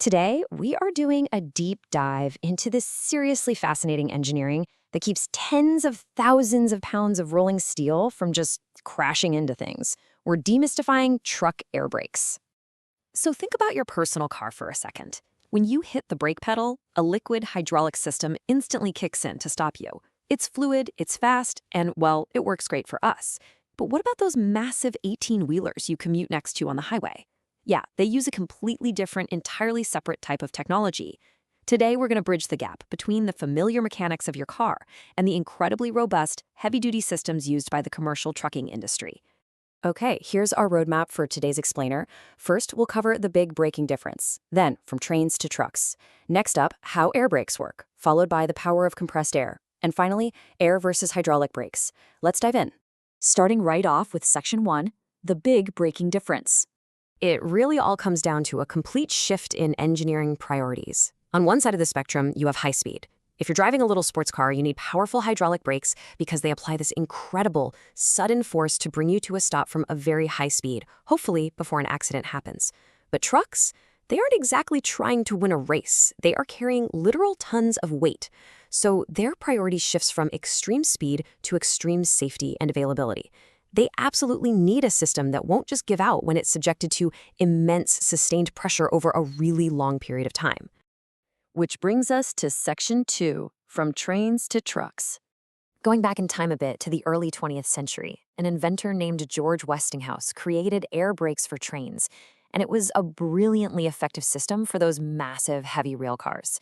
Today, we are doing a deep dive into this seriously fascinating engineering that keeps tens of thousands of pounds of rolling steel from just crashing into things. We're demystifying truck air brakes. So think about your personal car for a second. When you hit the brake pedal, a liquid hydraulic system instantly kicks in to stop you. It's fluid, it's fast, and, well, it works great for us. But what about those massive 18-wheelers you commute next to on the highway? Yeah, they use a completely different, entirely separate type of technology. Today, we're going to bridge the gap between the familiar mechanics of your car and the incredibly robust, heavy-duty systems used by the commercial trucking industry. Okay, here's our roadmap for today's explainer. First, we'll cover the big braking difference. Then, from trains to trucks. Next up, how air brakes work, followed by the power of compressed air. And finally, air versus hydraulic brakes. Let's dive in. Starting right off with Section 1, the big braking difference. It really all comes down to a complete shift in engineering priorities. On one side of the spectrum, you have high speed. If you're driving a little sports car, you need powerful hydraulic brakes because they apply this incredible, sudden force to bring you to a stop from a very high speed, hopefully before an accident happens. But trucks, they aren't exactly trying to win a race. They are carrying literal tons of weight. So their priority shifts from extreme speed to extreme safety and availability. They absolutely need a system that won't just give out when it's subjected to immense sustained pressure over a really long period of time. Which brings us to Section 2, from trains to trucks. Going back in time a bit to the early 20th century, an inventor named George Westinghouse created air brakes for trains, and it was a brilliantly effective system for those massive, heavy rail cars.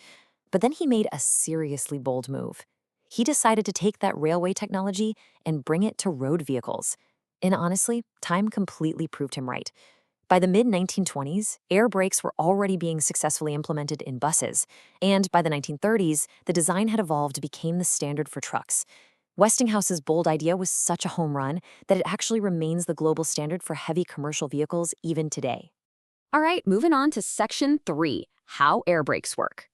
But then he made a seriously bold move. He decided to take that railway technology and bring it to road vehicles. And honestly, time completely proved him right. By the mid-1920s, air brakes were already being successfully implemented in buses, and by the 1930s, the design had evolved to become the standard for trucks. Westinghouse's bold idea was such a home run that it actually remains the global standard for heavy commercial vehicles even today. All right, moving on to Section 3, how air brakes work.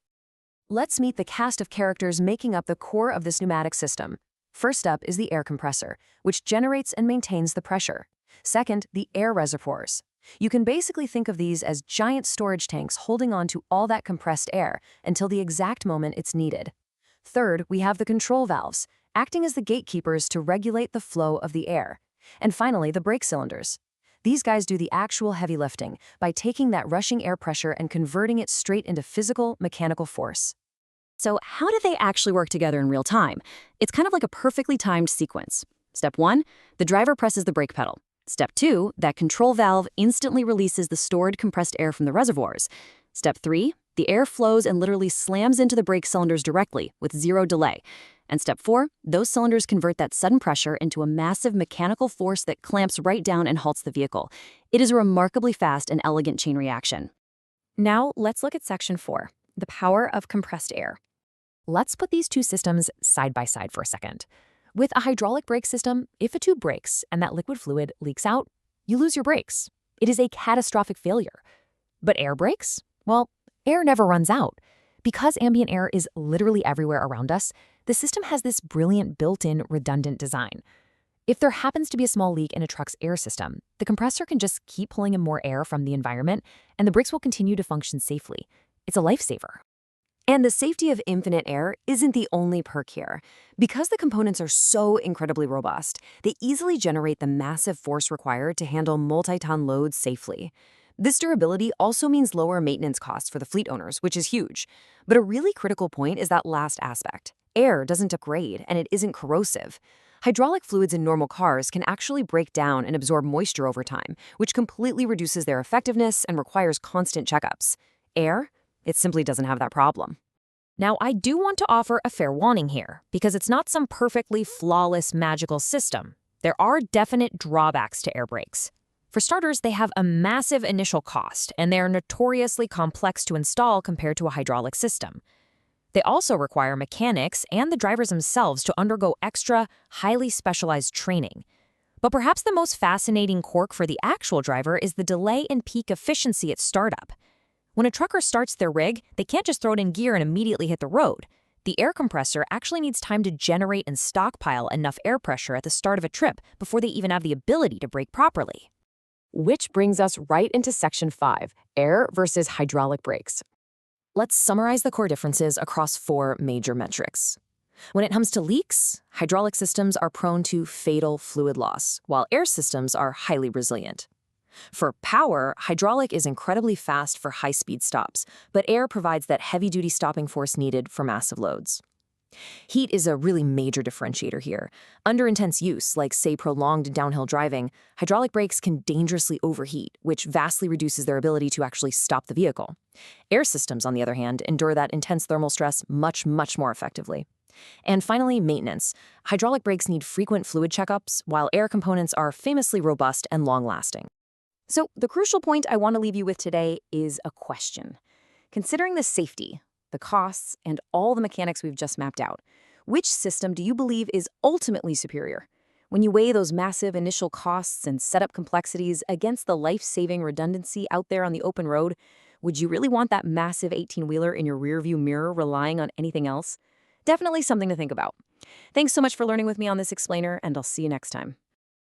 Let's meet the cast of characters making up the core of this pneumatic system. First up is the air compressor, which generates and maintains the pressure. Second, the air reservoirs. You can basically think of these as giant storage tanks holding on to all that compressed air until the exact moment it's needed. Third, we have the control valves, acting as the gatekeepers to regulate the flow of the air. And finally, the brake cylinders. These guys do the actual heavy lifting by taking that rushing air pressure and converting it straight into physical, mechanical force. So how do they actually work together in real time? It's kind of like a perfectly timed sequence. Step 1, the driver presses the brake pedal. Step 2, that control valve instantly releases the stored compressed air from the reservoirs. Step 3, the air flows and literally slams into the brake cylinders directly with zero delay. And Step 4, those cylinders convert that sudden pressure into a massive mechanical force that clamps right down and halts the vehicle. It is a remarkably fast and elegant chain reaction. Now, let's look at Section 4, the power of compressed air. Let's put these two systems side by side for a second. With a hydraulic brake system, if a tube breaks and that liquid fluid leaks out, you lose your brakes. It is a catastrophic failure. But air brakes? Well, air never runs out. Because ambient air is literally everywhere around us, the system has this brilliant built-in redundant design. If there happens to be a small leak in a truck's air system, the compressor can just keep pulling in more air from the environment, and the brakes will continue to function safely. It's a lifesaver. And the safety of infinite air isn't the only perk here. Because the components are so incredibly robust, they easily generate the massive force required to handle multi-ton loads safely. This durability also means lower maintenance costs for the fleet owners, which is huge. But a really critical point is that last aspect. Air doesn't degrade, and it isn't corrosive. Hydraulic fluids in normal cars can actually break down and absorb moisture over time, which completely reduces their effectiveness and requires constant checkups. Air? It simply doesn't have that problem. Now, I do want to offer a fair warning here, because it's not some perfectly flawless magical system. There are definite drawbacks to air brakes. For starters, they have a massive initial cost, and they are notoriously complex to install compared to a hydraulic system. They also require mechanics and the drivers themselves to undergo extra, highly specialized training. But perhaps the most fascinating quirk for the actual driver is the delay in peak efficiency at startup. When a trucker starts their rig, they can't just throw it in gear and immediately hit the road. The air compressor actually needs time to generate and stockpile enough air pressure at the start of a trip before they even have the ability to brake properly. Which brings us right into Section 5, air versus hydraulic brakes. Let's summarize the core differences across 4 major metrics. When it comes to leaks, hydraulic systems are prone to fatal fluid loss, while air systems are highly resilient. For power, hydraulic is incredibly fast for high-speed stops, but air provides that heavy-duty stopping force needed for massive loads. Heat is a really major differentiator here. Under intense use, like say prolonged downhill driving, hydraulic brakes can dangerously overheat, which vastly reduces their ability to actually stop the vehicle. Air systems, on the other hand, endure that intense thermal stress much more effectively. And finally, maintenance. Hydraulic brakes need frequent fluid checkups, while air components are famously robust and long-lasting. So the crucial point I want to leave you with today is a question. Considering the safety, the costs, and all the mechanics we've just mapped out, which system do you believe is ultimately superior? When you weigh those massive initial costs and setup complexities against the life-saving redundancy out there on the open road, would you really want that massive 18-wheeler in your rearview mirror relying on anything else? Definitely something to think about. Thanks so much for learning with me on this explainer, and I'll see you next time.